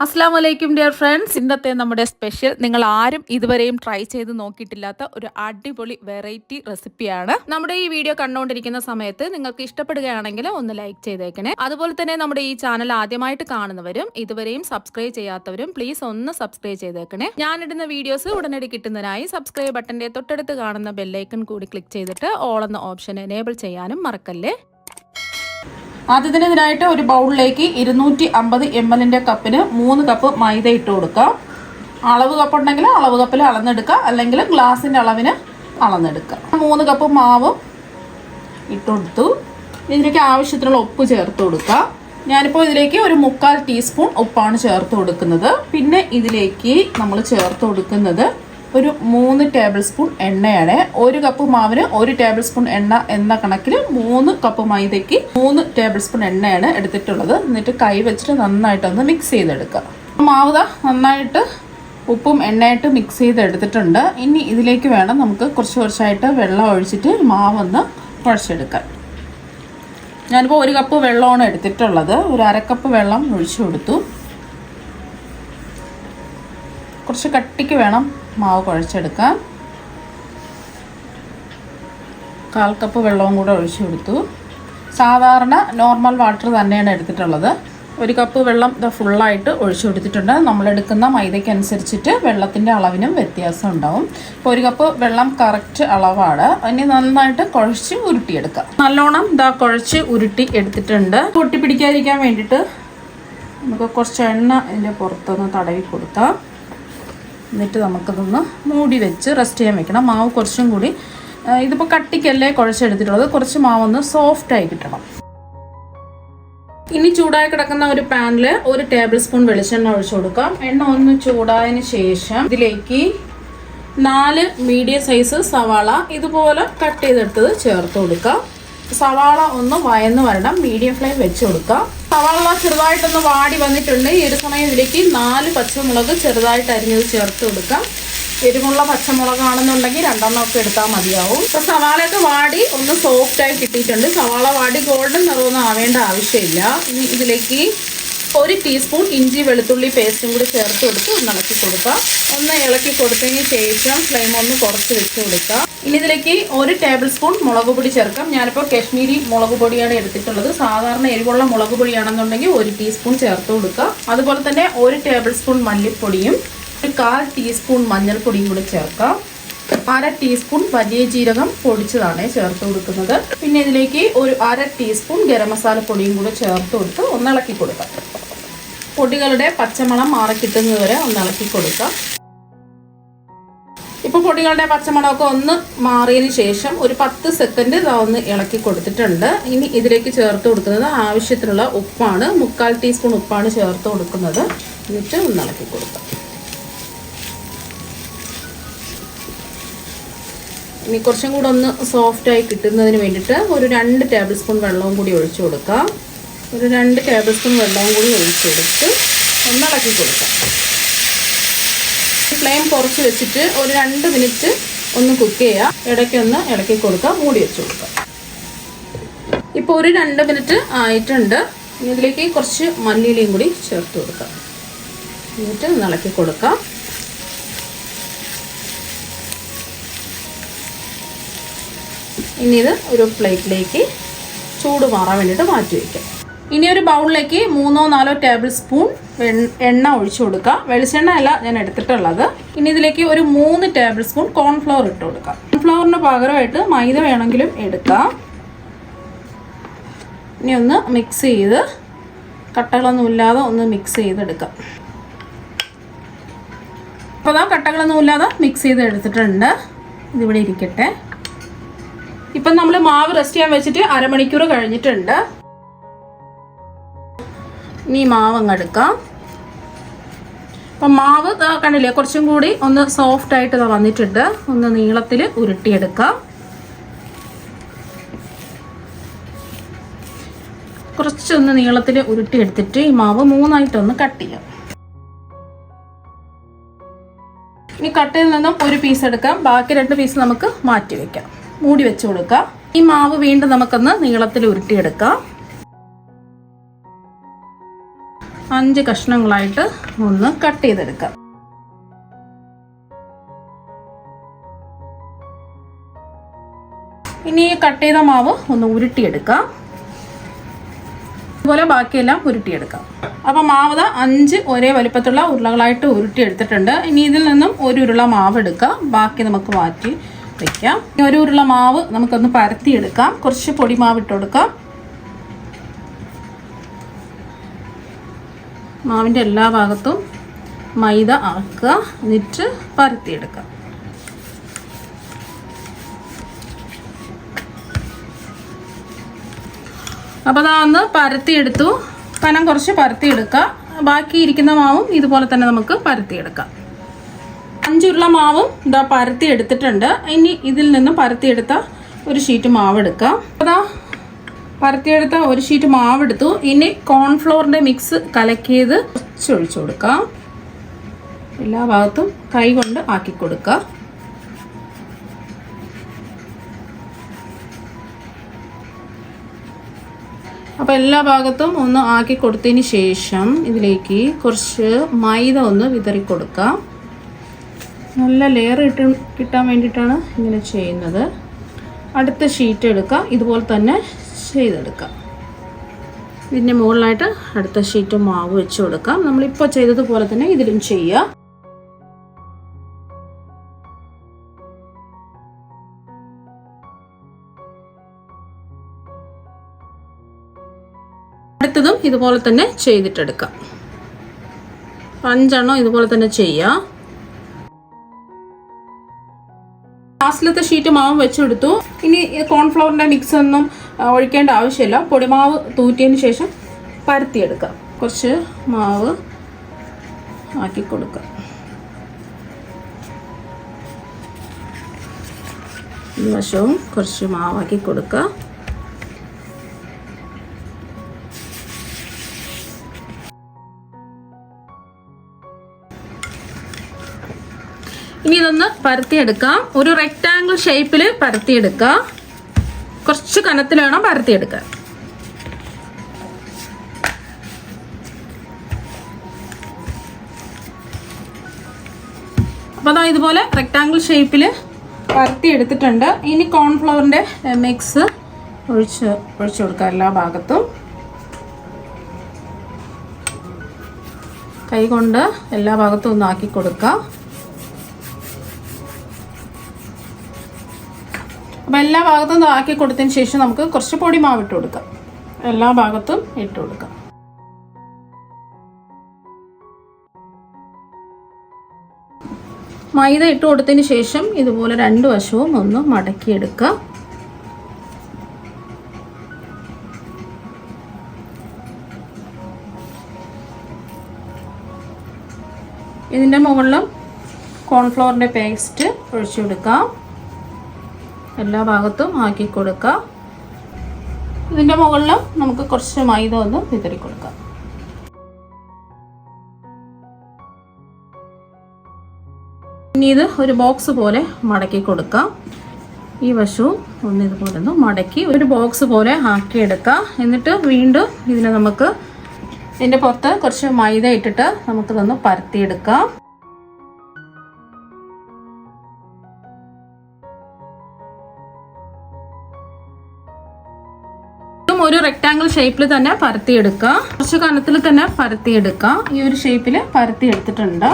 അസ്സലാമു അലൈക്കും dear friends. ഇന്നത്തെ നമ്മുടെ സ്പെഷ്യൽ നിങ്ങൾ ആരും ഇതുവരെയും ട്രൈ ചെയ്ത് നോക്കിയിട്ടില്ലാത്ത ഒരു അടിപൊളി വെറൈറ്റി റെസിപ്പിയാണ്. നമ്മുടെ ഈ വീഡിയോ കണ്ടുകൊണ്ടിരിക്കുന്ന സമയത്ത് നിങ്ങൾക്ക് ഇഷ്ടപ്പെടുകയാണെങ്കിൽ ഒന്ന് ലൈക്ക് ചെയ്തേക്കണേ. അതുപോലെ തന്നെ നമ്മുടെ ഈ ചാനൽ ആദ്യമായിട്ട് കാണുന്നവരും ഇതുവരെയും സബ്സ്ക്രൈബ് ചെയ്യാത്തവരും പ്ലീസ് ഒന്ന് സബ്സ്ക്രൈബ് ചെയ്തേക്കണേ. ഞാനിടുന്ന വീഡിയോസ് ഉടനടി കിട്ടുന്നതിനായി സബ്സ്ക്രൈബ് ബട്ടന്റെ തൊട്ടടുത്ത് കാണുന്ന ബെല്ലൈക്കൺ കൂടി ക്ലിക്ക് ചെയ്തിട്ട് ഓൾ എന്ന ഓപ്ഷൻ എനേബിൾ ചെയ്യാനും മറക്കല്ലേ. ആദ്യത്തിന് ഇതിനായിട്ട് ഒരു ബൗളിലേക്ക് 250 ml കപ്പിന് 3 കപ്പ് മൈദ ഇട്ട് കൊടുക്കാം. അളവ് കപ്പ് ഉണ്ടെങ്കിൽ അളവ് കപ്പിൽ അളന്നെടുക്കുക, അല്ലെങ്കിൽ ഗ്ലാസിൻ്റെ അളവിന് അളന്നെടുക്കുക. 3 കപ്പ് മാവ് ഇട്ട് കൊടുത്തു. ഇതിലേക്ക് ആവശ്യത്തിനുള്ള ഉപ്പ് ചേർത്ത് കൊടുക്കുക. ഞാനിപ്പോൾ ഇതിലേക്ക് ഒരു 1/4 ടീസ്പൂൺ ഉപ്പാണ് ചേർത്ത് കൊടുക്കുന്നത്. പിന്നെ ഇതിലേക്ക് നമ്മൾ ചേർത്ത് കൊടുക്കുന്നത് ഒരു 3 ടേബിൾ സ്പൂൺ എണ്ണയാണ്. 1 കപ്പ് മാവിന് 1 ടേബിൾ സ്പൂൺ എണ്ണ എന്ന കണക്കിൽ 3 കപ്പ് മൈദയ്ക്ക് 3 ടേബിൾ സ്പൂൺ എണ്ണയാണ് എടുത്തിട്ടുള്ളത്. എന്നിട്ട് കൈ വെച്ചിട്ട് നന്നായിട്ടൊന്ന് മിക്സ് ചെയ്തെടുക്കുക. മാവ് നന്നായിട്ട് ഉപ്പും എണ്ണയായിട്ട് മിക്സ് ചെയ്തെടുത്തിട്ടുണ്ട്. ഇനി ഇതിലേക്ക് വേണം നമുക്ക് കുറച്ചായിട്ട് വെള്ളം ഒഴിച്ചിട്ട് മാവൊന്ന് കുഴച്ചെടുക്കാൻ. ഞാനിപ്പോൾ 1 കപ്പ് വെള്ളമാണ് എടുത്തിട്ടുള്ളത്. ഒരു 1/2 കപ്പ് വെള്ളം ഒഴിച്ചു കൊടുത്തു. കുറച്ച് കട്ടിക്ക് വേണം മാവ് കുഴച്ചെടുക്കാൻ. 1/4 കപ്പ് വെള്ളവും കൂടെ ഒഴിച്ചു കൊടുത്തു. സാധാരണ നോർമൽ വാട്ടർ തന്നെയാണ് എടുത്തിട്ടുള്ളത്. 1 കപ്പ് വെള്ളം ഫുള്ളായിട്ട് ഒഴിച്ചു കൊടുത്തിട്ടുണ്ട്. നമ്മളെടുക്കുന്ന മൈദയ്ക്കനുസരിച്ചിട്ട് വെള്ളത്തിൻ്റെ അളവിനും വ്യത്യാസം ഉണ്ടാവും. ഇപ്പോൾ 1 കപ്പ് വെള്ളം കറക്റ്റ് അളവാണ്. ഇനി നന്നായിട്ട് കുഴച്ച് ഉരുട്ടിയെടുക്കാം. നല്ലോണം കുഴച്ച് ഉരുട്ടി എടുത്തിട്ടുണ്ട്. പൊട്ടിപ്പിടിക്കാതിരിക്കാൻ വേണ്ടിയിട്ട് നമുക്ക് കുറച്ച് എണ്ണ ഇതിൻ്റെ പുറത്തൊന്ന് തടവി കൊടുക്കാം. എന്നിട്ട് നമുക്കതൊന്ന് മൂടി വെച്ച് റെസ്റ്റ് ചെയ്യാൻ വെക്കണം. മാവ് കുറച്ചും കൂടി ഇതിപ്പോൾ കട്ടിക്കല്ലേ കുഴച്ചെടുത്തിട്ടുള്ളത്, കുറച്ച് മാവൊന്ന് സോഫ്റ്റായി കിട്ടണം. ഇനി ചൂടായി കിടക്കുന്ന ഒരു പാനിൽ 1 ടേബിൾ സ്പൂൺ വെളിച്ചെണ്ണ ഒഴിച്ചു കൊടുക്കാം. എണ്ണ ഒന്ന് ചൂടായതിന് ശേഷം ഇതിലേക്ക് 4 മീഡിയം സൈസ് സവാള ഇതുപോലെ കട്ട് ചെയ്തെടുത്തത് ചേർത്ത് കൊടുക്കാം. സവാള ഒന്ന് വയന്ന് വരണം. മീഡിയം ഫ്ലെയിം വെച്ച് കൊടുക്കാം. സവാള ചെറുതായിട്ടൊന്ന് വാടി വന്നിട്ടുണ്ട്. ഈ ഒരു സമയം ഇതിലേക്ക് 4 പച്ചമുളക് ചെറുതായിട്ട് അരിഞ്ഞത് ചേർത്ത് കൊടുക്കാം. എരിവുള്ള പച്ചമുളകാണെന്നുണ്ടെങ്കിൽ 2 ഒക്കെ എടുത്താൽ മതിയാവും. ഇപ്പോൾ സവാളയൊക്കെ വാടി ഒന്ന് സോഫ്റ്റായി കിട്ടിയിട്ടുണ്ട്. സവാള വാടി ഗോൾഡൻ നിറമൊന്നും ആവേണ്ട ആവശ്യമില്ല. ഇനി ഇതിലേക്ക് 1 ടീസ്പൂൺ ഇഞ്ചി വെളുത്തുള്ളി പേസ്റ്റും കൂടി ചേർത്ത് കൊടുത്ത് ഒന്ന് ഇളക്കി കൊടുക്കുക. ഒന്ന് ഇളക്കി കൊടുത്തതിന് ശേഷം ഫ്ലെയിം ഒന്ന് കുറച്ച് വെച്ച് കൊടുക്കുക. ഇനി ഇതിലേക്ക് 1 ടേബിൾ സ്പൂൺ മുളക് പൊടി ചേർക്കാം. ഞാനിപ്പോൾ കാശ്മീരി മുളക് പൊടിയാണ് എടുത്തിട്ടുള്ളത്. സാധാരണ എരിവുള്ള മുളക് പൊടിയാണെന്നുണ്ടെങ്കിൽ 1 ടീസ്പൂൺ ചേർത്ത് കൊടുക്കുക. അതുപോലെ തന്നെ 1 ടേബിൾ സ്പൂൺ മല്ലിപ്പൊടിയും 1/4 ടീസ്പൂൺ മഞ്ഞൾപ്പൊടിയും കൂടി ചേർക്കാം. 1/2 ടീസ്പൂൺ വലിയ ജീരകം പൊടിച്ചതാണ് ചേർത്ത് കൊടുക്കുന്നത്. പിന്നെ ഇതിലേക്ക് ഒരു 1/2 ടീസ്പൂൺ ഗരം മസാല പൊടിയും കൂടി ചേർത്ത് കൊടുത്ത് ഒന്ന് ഇളക്കി കൊടുക്കാം. പൊടികളുടെ പച്ചമണം മാറി കിട്ടുന്നത് വരെ ഒന്ന് ഇളക്കി കൊടുക്കാം. ഇപ്പോൾ പൊടികളുടെ പച്ചമണമൊക്കെ ഒന്ന് മാറിയതിന് ശേഷം ഒരു 10 സെക്കൻഡ് ഒന്ന് ഇളക്കി കൊടുത്തിട്ടുണ്ട്. ഇനി ഇതിലേക്ക് ചേർത്ത് കൊടുക്കുന്നത് ആവശ്യത്തിനുള്ള ഉപ്പാണ്. 1/4 ടീസ്പൂൺ ഉപ്പാണ് ചേർത്ത് കൊടുക്കുന്നത്. എന്നിട്ട് ഒന്ന് ഇളക്കി കൊടുക്കാം. ഇനി കുറച്ചും കൂടെ ഒന്ന് സോഫ്റ്റായി കിട്ടുന്നതിന് വേണ്ടിയിട്ട് ഒരു 2 ടേബിൾ സ്പൂൺ വെള്ളവും കൂടി ഒഴിച്ചു കൊടുക്കാം. ഒരു 2 ടേബിൾ സ്പൂൺ വെള്ളവും കൂടി ഒഴിച്ചു കൊടുത്ത് ഒന്ന് ഇളക്കി കൊടുക്കാം. ഫ്ലെയിം കുറച്ച് വെച്ചിട്ട് ഒരു 2 മിനിറ്റ് ഒന്ന് കുക്ക് ചെയ്യുക. ഇടയ്ക്കൊന്ന് ഇളക്കി കൊടുക്കുക. മൂടി വെച്ച് കൊടുക്കുക. ഇപ്പോൾ ഒരു 2 മിനിറ്റ് ആയിട്ടുണ്ട്. ഇനി ഇതിലേക്ക് കുറച്ച് മല്ലിയിലയും കൂടി ചേർത്ത് കൊടുക്കാം. എന്നിട്ട് ഒന്ന് ഇളക്കി കൊടുക്കാം. ഇനി ഇത് ഒരു പ്ലേറ്റിലേക്ക് ചൂട് മാറാൻ വേണ്ടിയിട്ട് മാറ്റി വയ്ക്കാം. ഇനി ഒരു ബൗളിലേക്ക് 3-4 ടേബിൾ സ്പൂൺ എണ്ണ ഒഴിച്ചു കൊടുക്കുക. വെളിച്ചെണ്ണ അല്ല ഞാൻ എടുത്തിട്ടുള്ളത്. ഇനി ഇതിലേക്ക് ഒരു 3 ടേബിൾ സ്പൂൺ കോൺഫ്ലവർ ഇട്ട് കൊടുക്കാം. കോൺഫ്ലവറിന് പകരമായിട്ട് മൈദ വേണമെങ്കിലും എടുക്കാം. ഇനി ഒന്ന് മിക്സ് ചെയ്ത് കട്ടകളൊന്നും ഇല്ലാതെ ഒന്ന് മിക്സ് ചെയ്തെടുക്കാം. അപ്പോൾ കട്ടകളൊന്നും ഇല്ലാതെ മിക്സ് ചെയ്ത് എടുത്തിട്ടുണ്ട്. ഇതിവിടെ ഇരിക്കട്ടെ. ഇപ്പം നമ്മൾ മാവ് റെസ്റ്റ് ചെയ്യാൻ വെച്ചിട്ട് അരമണിക്കൂർ കഴിഞ്ഞിട്ടുണ്ട്. ഇനി മാവ് അങ്ങ് എടുക്കാം. അപ്പം മാവ് കണ്ടില്ലേ, കുറച്ചും കൂടി ഒന്ന് സോഫ്റ്റ് ആയിട്ട് വന്നിട്ടുണ്ട്. ഒന്ന് നീളത്തിൽ ഉരുട്ടിയെടുക്കാം. കുറച്ചൊന്ന് നീളത്തിൽ ഉരുട്ടിയെടുത്തിട്ട് ഈ മാവ് 3ആയിട്ടൊന്ന് കട്ട് ചെയ്യാം. ഇനി കട്ടയിൽ നിന്നും ഒരു പീസ് എടുക്കാം. ബാക്കി 2 പീസ് നമുക്ക് മാറ്റി വെക്കാം. മൂടി വെച്ച് കൊടുക്കാം. ഈ മാവ് വീണ്ടും നമുക്കൊന്ന് നീളത്തിൽ ഉരുട്ടിയെടുക്കാം. 5 കഷ്ണങ്ങളായിട്ട് ഒന്ന് കട്ട് ചെയ്തെടുക്കാം. ഇനി ഈ കട്ട് ചെയ്ത മാവ് ഒന്ന് ഉരുട്ടിയെടുക്കാം. അതുപോലെ ബാക്കിയെല്ലാം ഉരുട്ടിയെടുക്കാം. അപ്പോൾ മാവ് 5 ഒരേ വലിപ്പത്തുള്ള ഉരുളകളായിട്ട് ഉരുട്ടിയെടുത്തിട്ടുണ്ട്. ഇനി ഇതിൽ നിന്നും ഒരു ഉരുള മാവ് എടുക്കാം, ബാക്കി നമുക്ക് മാറ്റി വയ്ക്കാം. ഒരു ഉരുള മാവ് നമുക്കൊന്ന് പരത്തിയെടുക്കാം. കുറച്ച് പൊടി മാവ് ഇട്ട് കൊടുക്കാം. മാവിൻ്റെ എല്ലാ ഭാഗത്തും മൈദ ആക്കുക, എന്നിട്ട് പരത്തിയെടുക്കാം. അപ്പോൾ അതൊന്ന് പരത്തിയെടുത്തു. കനം കുറച്ച് പരത്തിയെടുക്കുക. ബാക്കി ഇരിക്കുന്ന മാവും ഇതുപോലെ തന്നെ നമുക്ക് പരത്തിയെടുക്കാം. 5 ഉരുള മാവും ഇതാ പരത്തിയെടുത്തിട്ടുണ്ട്. ഇനി ഇതിൽ നിന്നും പരത്തിയെടുത്ത ഒരു ഷീറ്റ് മാവ് എടുക്കാം. അതാ പരത്തിയെടുത്ത ഒരു ഷീറ്റ് മാവ് എടുത്തു. ഇനി കോൺഫ്ലോറിൻ്റെ മിക്സ് കലക്കിയത് ഒഴിച്ചു കൊടുക്കാം. എല്ലാ ഭാഗത്തും കൈ കൊണ്ട് ആക്കി കൊടുക്കുക. അപ്പോൾ എല്ലാ ഭാഗത്തും ഒന്ന് ആക്കി കൊടുത്തതിന് ശേഷം ഇതിലേക്ക് കുറച്ച് മൈദ ഒന്ന് വിതറി കൊടുക്കാം. നല്ല ലെയർ കിട്ടാൻ വേണ്ടിയിട്ടാണ് ഇങ്ങനെ ചെയ്യുന്നത്. അടുത്ത ഷീറ്റ് എടുക്കുക, ഇതുപോലെ തന്നെ ചെയ്തെടുക്കാം. ഇതിൻ്റെ മുകളിലായിട്ട് അടുത്ത ഷീറ്റ് മാവ് വെച്ച് കൊടുക്കാം. നമ്മളിപ്പോൾ ചെയ്തതുപോലെ തന്നെ ഇതിലും ചെയ്യുക. അടുത്തതും ഇതുപോലെ തന്നെ ചെയ്തിട്ടെടുക്കാം. 5 എണ്ണം ഇതുപോലെ തന്നെ ചെയ്യാം. ലാസ്റ്റിലത്തെ ഷീറ്റ് മാവ് വെച്ചെടുത്തു. ഇനി കോൺഫ്ലവറിൻ്റെ മിക്സ് ഒന്നും ഒഴിക്കേണ്ട ആവശ്യമില്ല. പൊടിമാവ് തൂറ്റിയതിന് ശേഷം പരത്തിയെടുക്കാം. കുറച്ച് മാവ് ആക്കി കൊടുക്കാം. ഈ വശവും കുറച്ച് മാവാക്കി കൊടുക്കുക. ഇനി ഇതൊന്ന് പരത്തിയെടുക്കാം. ഒരു റെക്റ്റാങ്കിൾ ഷേപ്പിൽ പരത്തിയെടുക്കാം. കുറച്ച് കനത്തിൽ വേണം പരത്തിയെടുക്കാൻ. അപ്പോൾ അതാ ഇതുപോലെ റെക്റ്റാങ്കിൾ ഷേപ്പിൽ പരത്തിയെടുത്തിട്ടുണ്ട്. ഇനി കോൺഫ്ലവറിൻ്റെ മിക്സ് ഒഴിച്ച് കൊടുക്കാം. എല്ലാ ഭാഗത്തും കൈ കൊണ്ട് എല്ലാ ഭാഗത്തും ഒന്ന് ആക്കി കൊടുക്കാം. അപ്പോൾ എല്ലാ ഭാഗത്തും ആക്കി കൊടുത്തതിന് ശേഷം നമുക്ക് കുറച്ച് പൊടി മാവ് ഇട്ട് കൊടുക്കാം. എല്ലാ ഭാഗത്തും ഇട്ട് കൊടുക്കാം. മൈദ ഇട്ട് കൊടുത്തതിന് ശേഷം ഇതുപോലെ 2 വശവും ഒന്ന് മടക്കിയെടുക്കുക. ഇതിൻ്റെ മുകളിലും കോൺഫ്ലവറിൻ്റെ പേസ്റ്റ് ഒഴിച്ചു കൊടുക്കാം. എല്ലാ ഭാഗത്തും ആക്കി കൊടുക്കുക. ഇതിൻ്റെ മുകളിലും നമുക്ക് കുറച്ച് മൈദ ഒന്ന് വിതറി കൊടുക്കാം. ഇനി ഇത് ഒരു ബോക്സ് പോലെ മടക്കി കൊടുക്കാം. ഈ വശവും ഒന്ന് ഇതുപോലെ ഒന്ന് മടക്കി ഒരു ബോക്സ് പോലെ ആക്കിയെടുക്കാം. എന്നിട്ട് വീണ്ടും ഇതിനെ നമുക്ക് ഇതിൻ്റെ പുറത്ത് കുറച്ച് മൈദ ഇട്ടിട്ട് നമുക്കിതൊന്ന് പരത്തിയെടുക്കാം. ഒരു റെക്റ്റാങ്കിൾ ഷേപ്പിൽ തന്നെ പരത്തിയെടുക്കുക. കുറച്ച് കനത്തിൽ തന്നെ പരത്തിയെടുക്കുക. ഈ ഒരു ഷേപ്പിൽ പരത്തിയെടുത്തിട്ടുണ്ട്.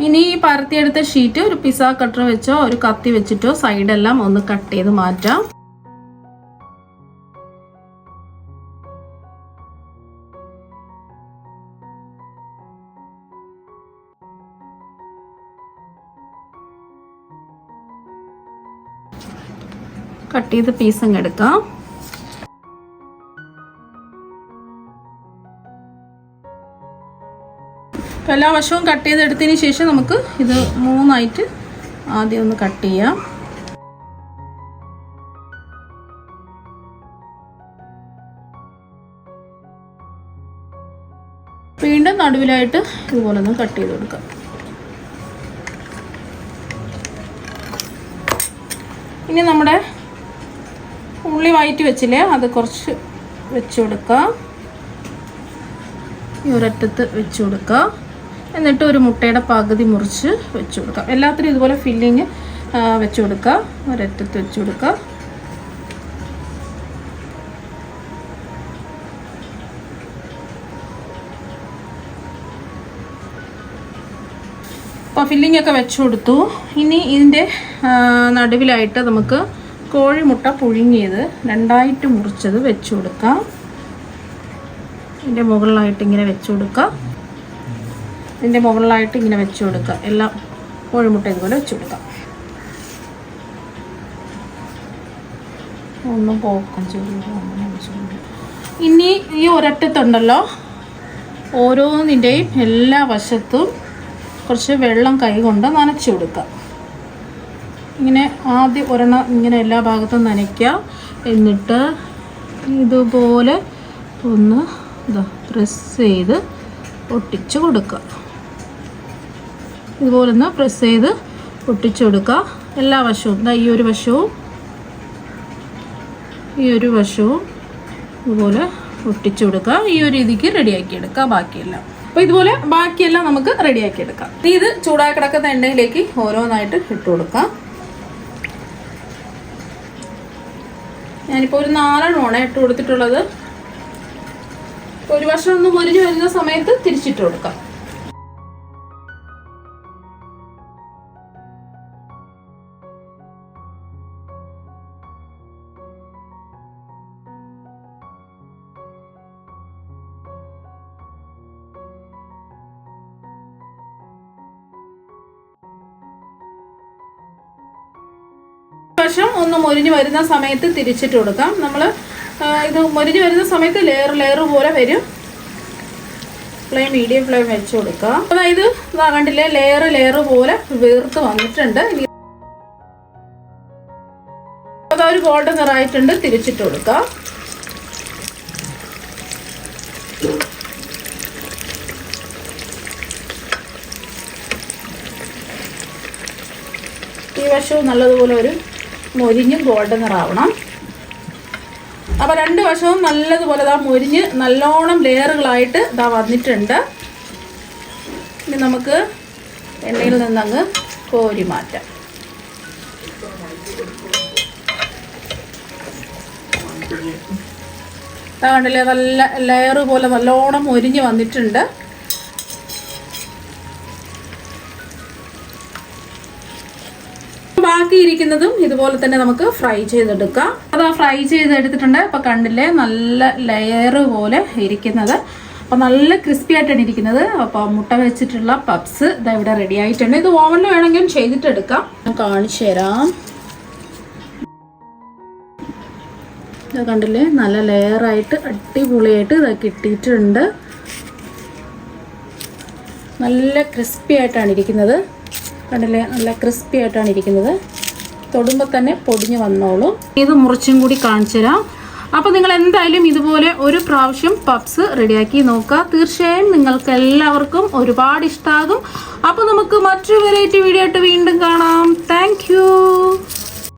ഇനി ഈ പരത്തിയെടുത്ത ഷീറ്റ് ഒരു പിസ്സ കട്ടർ വെച്ചോ ഒരു കത്തി വെച്ചിട്ടോ സൈഡെല്ലാം ഒന്ന് കട്ട് ചെയ്ത് മാറ്റാം. കട്ട് ചെയ്ത് പീസ് അങ്ങ് എടുക്കാം. എല്ലാ വശവും കട്ട് ചെയ്തെടുത്തതിന് ശേഷം നമുക്ക് ഇത് 3 ആയിട്ട് ആദ്യം ഒന്ന് കട്ട് ചെയ്യാം. വീണ്ടും നടുവിലായിട്ട് ഇതുപോലെ ഒന്ന് കട്ട് ചെയ്ത് കൊടുക്കാം. ഇനി നമ്മുടെ ഉള്ളി വഴറ്റി വെച്ചില്ലേ, അത് കുറച്ച് വെച്ച് കൊടുക്കാം. ഈ ഒരറ്റത്ത് വെച്ച് കൊടുക്കുക. എന്നിട്ട് ഒരു മുട്ടയുടെ പകുതി മുറിച്ച് വെച്ച് കൊടുക്കാം. എല്ലാത്തിനും ഇതുപോലെ ഫില്ലിങ് വെച്ച് കൊടുക്കുക. ഒരറ്റത്ത് വെച്ച് കൊടുക്കുക. അപ്പോൾ ഫില്ലിംഗ് ഒക്കെ വെച്ച് കൊടുത്തു. ഇനി ഇതിൻ്റെ നടുവിലായിട്ട് നമുക്ക് കോഴിമുട്ട പുഴുങ്ങിയത് 2ആയിട്ട് മുറിച്ചത് വെച്ച് കൊടുക്കാം. ഇതിൻ്റെ മുകളിലായിട്ട് ഇങ്ങനെ വെച്ച് കൊടുക്കുക. ഇതിൻ്റെ മുകളിലായിട്ട് ഇങ്ങനെ വെച്ച് കൊടുക്കുക. എല്ലാം കോഴിമുട്ട ഇതുപോലെ വെച്ച് കൊടുക്കാം. ഒന്നും പോക്കാം ഇനി ഈ ഒരറ്റത്തുണ്ടല്ലോ, ഓരോന്നിൻ്റെയും എല്ലാ വശത്തും കുറച്ച് വെള്ളം കൈ കൊണ്ട് നനച്ച് കൊടുക്കുക. ഇങ്ങനെ ആദ്യം ഒരെണ്ണം ഇങ്ങനെ എല്ലാ ഭാഗത്തും നനയ്ക്കുക. എന്നിട്ട് ഇതുപോലെ ഒന്ന് പ്രസ് ചെയ്ത് ഒട്ടിച്ച് കൊടുക്കുക. ഇതുപോലെ ഒന്ന് പ്രസ് ചെയ്ത് ഒട്ടിച്ച് കൊടുക്കുക. എല്ലാ വശവും ഈ ഒരു വശവും ഈ ഒരു വശവും ഇതുപോലെ ഒട്ടിച്ചു കൊടുക്കുക. ഈ ഒരു രീതിക്ക് റെഡിയാക്കി എടുക്കുക ബാക്കിയെല്ലാം. അപ്പോൾ ഇതുപോലെ ബാക്കിയെല്ലാം നമുക്ക് റെഡിയാക്കി എടുക്കാം. ഇത് ചൂടായി കിടക്കുന്ന എണ്ണയിലേക്ക് ഓരോന്നായിട്ട് ഇട്ട് കൊടുക്കാം. ഞാനിപ്പോൾ ഒരു 4 ഇട്ട് കൊടുത്തിട്ടുള്ളത്. ഒരു വശം ഒന്ന് മുരിഞ്ഞ് വരുന്ന സമയത്ത് തിരിച്ചിട്ട് കൊടുക്കാം. വശം ഒന്ന് മൊരിഞ്ഞ് വരുന്ന സമയത്ത് തിരിച്ചിട്ട് കൊടുക്കാം. നമ്മൾ ഇത് മൊരിഞ്ഞ് വരുന്ന സമയത്ത് ലെയർ പോലെ വരും. മീഡിയം ഫ്ലെയിം വെച്ച് കൊടുക്കുക. അതായത് കണ്ടില്ലേ, ലെയർ പോലെ വീർത്ത് വന്നിട്ടുണ്ട്. അതൊരു ഗോൾഡൻ നിറായിട്ടുണ്ട്. തിരിച്ചിട്ട് കൊടുക്കുക. ഈ വശവും നല്ലതുപോലെ ഒരു മൊരിഞ്ഞും ഗോൾഡൻ നിറാവണം. അപ്പോൾ 2 വശവും നല്ലതുപോലെ മൊരിഞ്ഞ് നല്ലോണം ലെയറുകളായിട്ട് വന്നിട്ടുണ്ട്. ഇനി നമുക്ക് എണ്ണയിൽ നിന്നങ്ങ് കോരി മാറ്റാം. കണ്ടില്ലേ, നല്ല ലെയർ പോലെ നല്ലോണം മൊരിഞ്ഞ് വന്നിട്ടുണ്ട്. ബാക്കിയിരിക്കുന്നതും ഇതുപോലെ തന്നെ നമുക്ക് ഫ്രൈ ചെയ്തെടുക്കാം. അത് ഫ്രൈ ചെയ്തെടുത്തിട്ടുണ്ട്. അപ്പോൾ കണ്ടില്ലേ, നല്ല ലെയർ പോലെ ഇരിക്കുന്നത്. അപ്പോൾ നല്ല ക്രിസ്പി ആയിട്ടാണ് ഇരിക്കുന്നത്. അപ്പോൾ മുട്ട വെച്ചിട്ടുള്ള പപ്സ് ഇതാ ഇവിടെ റെഡി ആയിട്ടുണ്ട്. ഇത് ഓവനിൽ വേണമെങ്കിലും ചെയ്തിട്ടെടുക്കാം. ഞാൻ കാണിച്ചു തരാം. ഇത് കണ്ടില്ലേ, നല്ല ലെയറായിട്ട് അടിപൊളിയായിട്ട് ഇത് കിട്ടിയിട്ടുണ്ട്. നല്ല ക്രിസ്പി ആയിട്ടാണ് ഇരിക്കുന്നത്. കണ്ടില്ലേ, നല്ല ക്രിസ്പി ആയിട്ടാണ് ഇരിക്കുന്നത്. തൊടുമ്പോൾ തന്നെ പൊടിഞ്ഞ് വന്നോളും. ഇത് മുറിച്ചും കൂടി കാണിച്ചു തരാം. അപ്പോൾ നിങ്ങൾ എന്തായാലും ഇതുപോലെ ഒരു പ്രാവശ്യം പപ്സ് റെഡിയാക്കി നോക്കുക. തീർച്ചയായും നിങ്ങൾക്ക് എല്ലാവർക്കും ഒരുപാട് ഇഷ്ടമാകും. അപ്പോൾ നമുക്ക് മറ്റൊരു വെറൈറ്റി വീഡിയോ ആയിട്ട് വീണ്ടും കാണാം. താങ്ക്